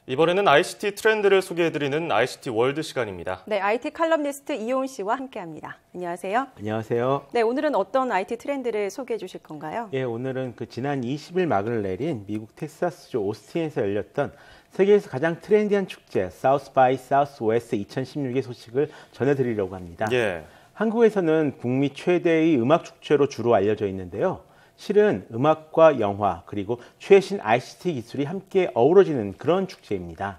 이번에는 ICT 트렌드를 소개해드리는 ICT 월드 시간입니다. 네, IT 칼럼니스트 이효은 씨와 함께합니다. 안녕하세요. 안녕하세요. 네, 오늘은 어떤 IT 트렌드를 소개해 주실 건가요? 예, 오늘은 지난 20일 막을 내린 미국 텍사스주 오스틴에서 열렸던 세계에서 가장 트렌디한 축제 사우스 바이 사우스 웨스트 2016의 소식을 전해드리려고 합니다. 예. 한국에서는 북미 최대의 음악 축제로 주로 알려져 있는데요. 실은 음악과 영화 그리고 최신 ICT 기술이 함께 어우러지는 그런 축제입니다.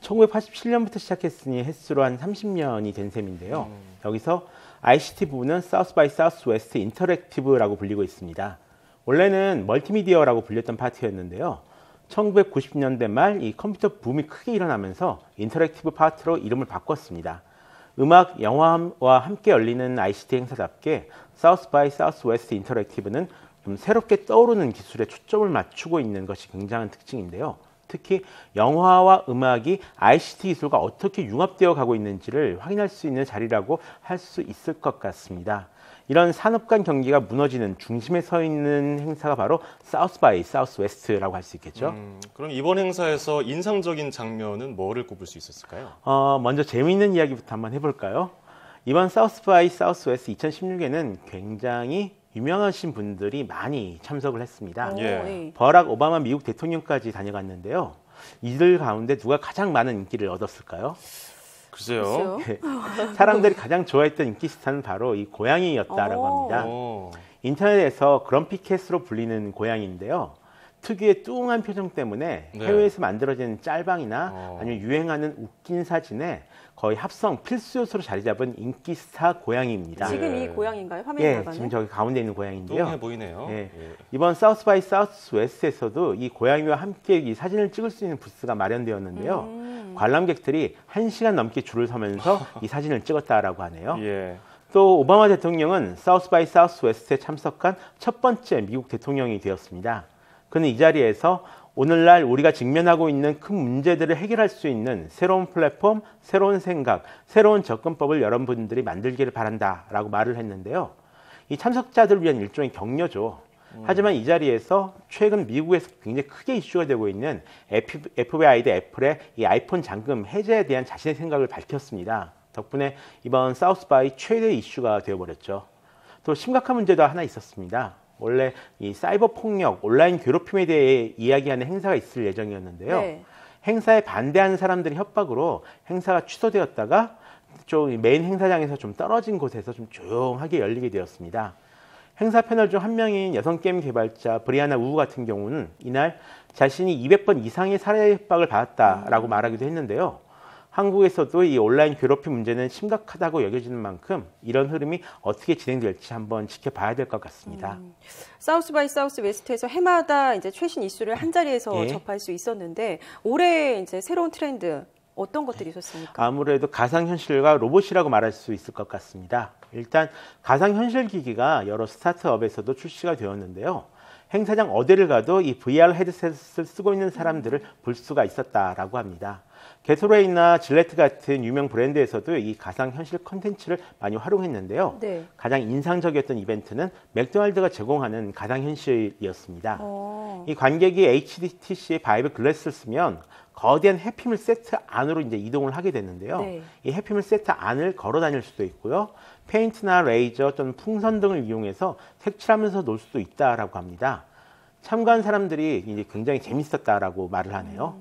1987년부터 시작했으니 횟수로 한 30년이 된 셈인데요. 여기서 ICT 부분은 사우스 바이 사우스 웨스트 인터랙티브라고 불리고 있습니다. 원래는 멀티미디어라고 불렸던 파트였는데요. 1990년대 말 이 컴퓨터 붐이 크게 일어나면서 인터랙티브 파트로 이름을 바꿨습니다. 음악, 영화와 함께 열리는 ICT 행사답게 사우스 바이 사우스 웨스트 인터랙티브는 좀 새롭게 떠오르는 기술에 초점을 맞추고 있는 것이 굉장한 특징인데요. 특히 영화와 음악이 ICT 기술과 어떻게 융합되어 가고 있는지를 확인할 수 있는 자리라고 할 수 있을 것 같습니다. 이런 산업 간 경계가 무너지는 중심에 서 있는 행사가 바로 사우스 바이 사우스 웨스트라고 할 수 있겠죠. 그럼 이번 행사에서 인상적인 장면은 뭐를 꼽을 수 있었을까요? 먼저 재미있는 이야기부터 한번 해볼까요? 이번 사우스 바이 사우스 웨스트 2016에는 굉장히 유명하신 분들이 많이 참석을 했습니다. 예. 버락 오바마 미국 대통령까지 다녀갔는데요. 이들 가운데 누가 가장 많은 인기를 얻었을까요? 글쎄요. 네. 사람들이 가장 좋아했던 인기 스타는 바로 이 고양이였다라고 합니다. 인터넷에서 그럼피캣으로 불리는 고양이인데요. 특유의 뚱한 표정 때문에 해외에서 만들어진 짤방이나 아니면 유행하는 웃긴 사진에 거의 합성 필수 요소로 자리 잡은 인기 스타 고양이입니다. 지금 이 고양인가요? 화면에 나가는? 지금 저기 가운데 있는 고양인데요. 뚱해 보이네요. 예. 이번 사우스 바이 사우스 웨스트에서도 이 고양이와 함께 이 사진을 찍을 수 있는 부스가 마련되었는데요. 관람객들이 1시간 넘게 줄을 서면서 이 사진을 찍었다라고 하네요. 예. 또 오바마 대통령은 사우스 바이 사우스 웨스트에 참석한 첫 번째 미국 대통령이 되었습니다. 그는 이 자리에서 오늘날 우리가 직면하고 있는 큰 문제들을 해결할 수 있는 새로운 플랫폼, 새로운 생각, 새로운 접근법을 여러분들이 만들기를 바란다라고 말을 했는데요. 이 참석자들을 위한 일종의 격려죠. 하지만 이 자리에서 최근 미국에서 굉장히 크게 이슈가 되고 있는 FBI 대 애플의 이 아이폰 잠금 해제에 대한 자신의 생각을 밝혔습니다. 덕분에 이번 사우스 바이 최대 이슈가 되어버렸죠. 또 심각한 문제도 하나 있었습니다. 원래 이 사이버 폭력, 온라인 괴롭힘에 대해 이야기하는 행사가 있을 예정이었는데요. 네. 행사에 반대하는 사람들의 협박으로 행사가 취소되었다가 좀 메인 행사장에서 좀 떨어진 곳에서 좀 조용하게 열리게 되었습니다. 행사 패널 중 한 명인 여성 게임 개발자 브리아나 우 같은 경우는 이날 자신이 200번 이상의 살해 협박을 받았다라고 말하기도 했는데요. 한국에서도 이 온라인 괴롭힘 문제는 심각하다고 여겨지는 만큼 이런 흐름이 어떻게 진행될지 한번 지켜봐야 될 것 같습니다. 사우스 바이 사우스 웨스트에서 해마다 이제 최신 이슈를 한 자리에서 접할 수 있었는데 올해 이제 새로운 트렌드 어떤 것들이 있었습니까? 아무래도 가상현실과 로봇이라고 말할 수 있을 것 같습니다. 일단 가상현실 기기가 여러 스타트업에서도 출시가 되었는데요. 행사장 어디를 가도 이 VR 헤드셋을 쓰고 있는 사람들을 볼 수가 있었다라고 합니다. 게토레이나 질레트 같은 유명 브랜드에서도 이 가상현실 콘텐츠를 많이 활용했는데요. 네. 가장 인상적이었던 이벤트는 맥도날드가 제공하는 가상현실이었습니다. 이 관객이 HTC의 바이브 글래스를 쓰면 거대한 해피밀 세트 안으로 이제 이동을 하게 되는데요. 네. 이 해피밀 세트 안을 걸어 다닐 수도 있고요. 페인트나 레이저 또는 풍선 등을 이용해서 색칠하면서 놀 수도 있다라고 합니다. 참가한 사람들이 이제 굉장히 재밌었다라고 말을 하네요.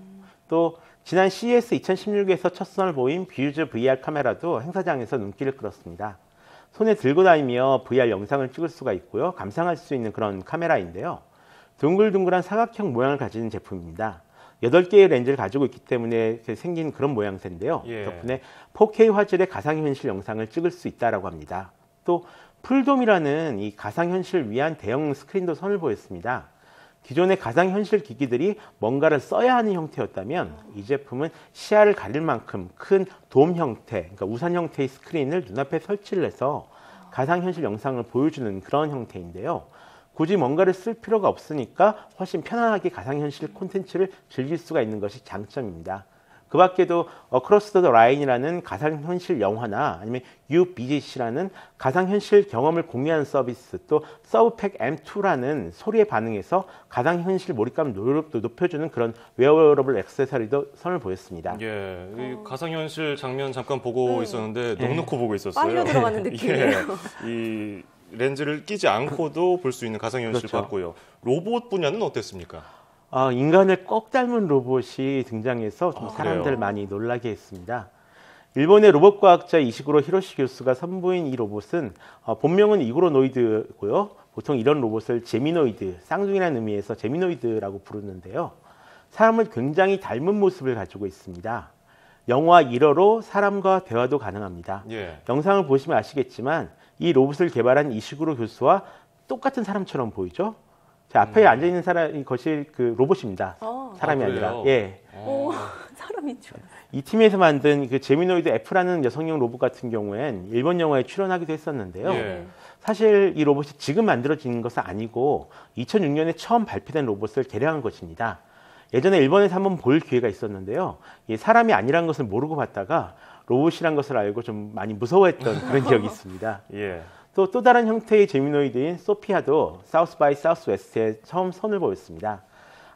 또 지난 CES 2016에서 첫 선을 보인 뷰즈 VR 카메라도 행사장에서 눈길을 끌었습니다. 손에 들고 다니며 VR 영상을 찍을 수가 있고요. 감상할 수 있는 그런 카메라인데요. 둥글둥글한 사각형 모양을 가지는 제품입니다. 8개의 렌즈를 가지고 있기 때문에 생긴 그런 모양새인데요. 덕분에 4K 화질의 가상현실 영상을 찍을 수 있다고 합니다. 또 풀돔이라는 이 가상현실 위한 대형 스크린도 선을 보였습니다. 기존의 가상현실 기기들이 뭔가를 써야 하는 형태였다면 이 제품은 시야를 가릴 만큼 큰 돔 형태, 그러니까 우산 형태의 스크린을 눈앞에 설치를 해서 가상현실 영상을 보여주는 그런 형태인데요. 굳이 뭔가를 쓸 필요가 없으니까 훨씬 편안하게 가상현실 콘텐츠를 즐길 수가 있는 것이 장점입니다. 그 밖에도 Across the Line이라는 가상현실 영화나 아니면 UBGC라는 가상현실 경험을 공유하는 서비스, 또 서브팩 M2라는 소리에 반응해서 가상현실 몰입감 노력도 높여주는 그런 웨어러블 액세서리도 선을 보였습니다. 예, 이 가상현실 장면 잠깐 보고 있었는데 넉넉히 보고 있었어요. 빨려 들어가는 느낌이에요. 예, 이 렌즈를 끼지 않고도 볼 수 있는 가상현실 그렇죠. 같고요. 로봇 분야는 어땠습니까? 인간을 꼭 닮은 로봇이 등장해서 좀 사람들 그래요? 많이 놀라게 했습니다. 일본의 로봇 과학자 이시구로 히로시 교수가 선보인 이 로봇은 본명은 이구로노이드고요. 보통 이런 로봇을 제미노이드, 쌍둥이라는 의미에서 제미노이드라고 부르는데요. 사람을 굉장히 닮은 모습을 가지고 있습니다. 영화 1어로 사람과 대화도 가능합니다. 예. 영상을 보시면 아시겠지만 이 로봇을 개발한 이시구로 교수와 똑같은 사람처럼 보이죠? 제 앞에 앉아 있는 사람이 것이 그 로봇입니다. 사람이 그래요? 아니라. 예. 오, 사람인 줄. 이 팀에서 만든 그 제미노이드 F라는 여성용 로봇 같은 경우엔 일본 영화에 출연하기도 했었는데요. 예. 사실 이 로봇이 지금 만들어진 것은 아니고 2006년에 처음 발표된 로봇을 개량한 것입니다. 예전에 일본에서 한번 볼 기회가 있었는데요. 이 사람이 아니란 것을 모르고 봤다가 로봇이란 것을 알고 좀 많이 무서워했던 그런 기억이 있습니다. 예. 또 다른 형태의 제미노이드인 소피아도 사우스 바이 사우스 웨스트에 처음 선을 보였습니다.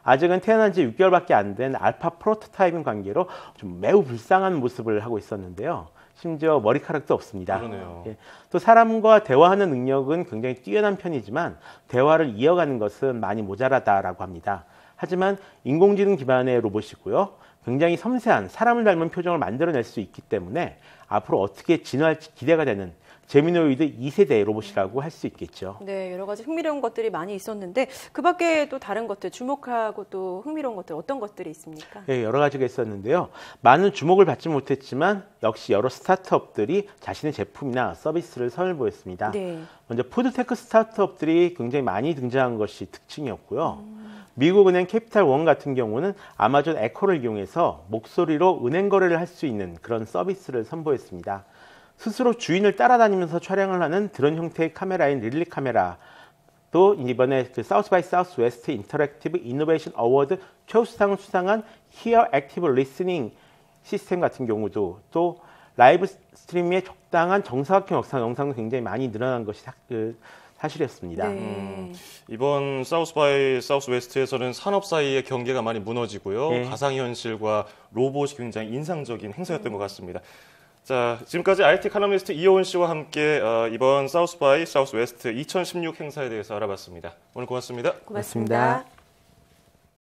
아직은 태어난 지 6개월밖에 안 된 알파 프로토타입인 관계로 좀 매우 불쌍한 모습을 하고 있었는데요. 심지어 머리카락도 없습니다. 그러네요. 예, 또 사람과 대화하는 능력은 굉장히 뛰어난 편이지만 대화를 이어가는 것은 많이 모자라다라고 합니다. 하지만 인공지능 기반의 로봇이고요. 굉장히 섬세한 사람을 닮은 표정을 만들어낼 수 있기 때문에 앞으로 어떻게 진화할지 기대가 되는 제미노이드 2세대 로봇이라고 할 수 있겠죠. 네, 여러 가지 흥미로운 것들이 많이 있었는데 그 밖에 또 다른 것들, 주목하고 또 흥미로운 것들 어떤 것들이 있습니까? 예, 여러 가지가 있었는데요. 많은 주목을 받지 못했지만 역시 여러 스타트업들이 자신의 제품이나 서비스를 선을 보였습니다. 네. 먼저 푸드테크 스타트업들이 굉장히 많이 등장한 것이 특징이었고요. 미국 은행 캐피탈 원 같은 경우는 아마존 에코를 이용해서 목소리로 은행 거래를 할 수 있는 그런 서비스를 선보였습니다. 스스로 주인을 따라다니면서 촬영을 하는 드론 형태의 카메라인 릴리 카메라, 또 이번에 그 사우스 바이 사우스 웨스트 인터랙티브 이노베이션 어워드 최우수상을 수상한 히어 액티브 리스닝 시스템 같은 경우도, 또 라이브 스트리밍의 적당한 정사각형 영상도 굉장히 많이 늘어난 것이 사실이었습니다. 네. 이번 사우스 바이 사우스 웨스트에서는 산업 사이의 경계가 많이 무너지고요. 네. 가상현실과 로봇이 굉장히 인상적인 행사였던 것 같습니다. 자, 지금까지 IT 칼럼니스트 이효은 씨와 함께 이번 사우스 바이 사우스 웨스트 2016 행사에 대해서 알아봤습니다. 오늘 고맙습니다. 고맙습니다.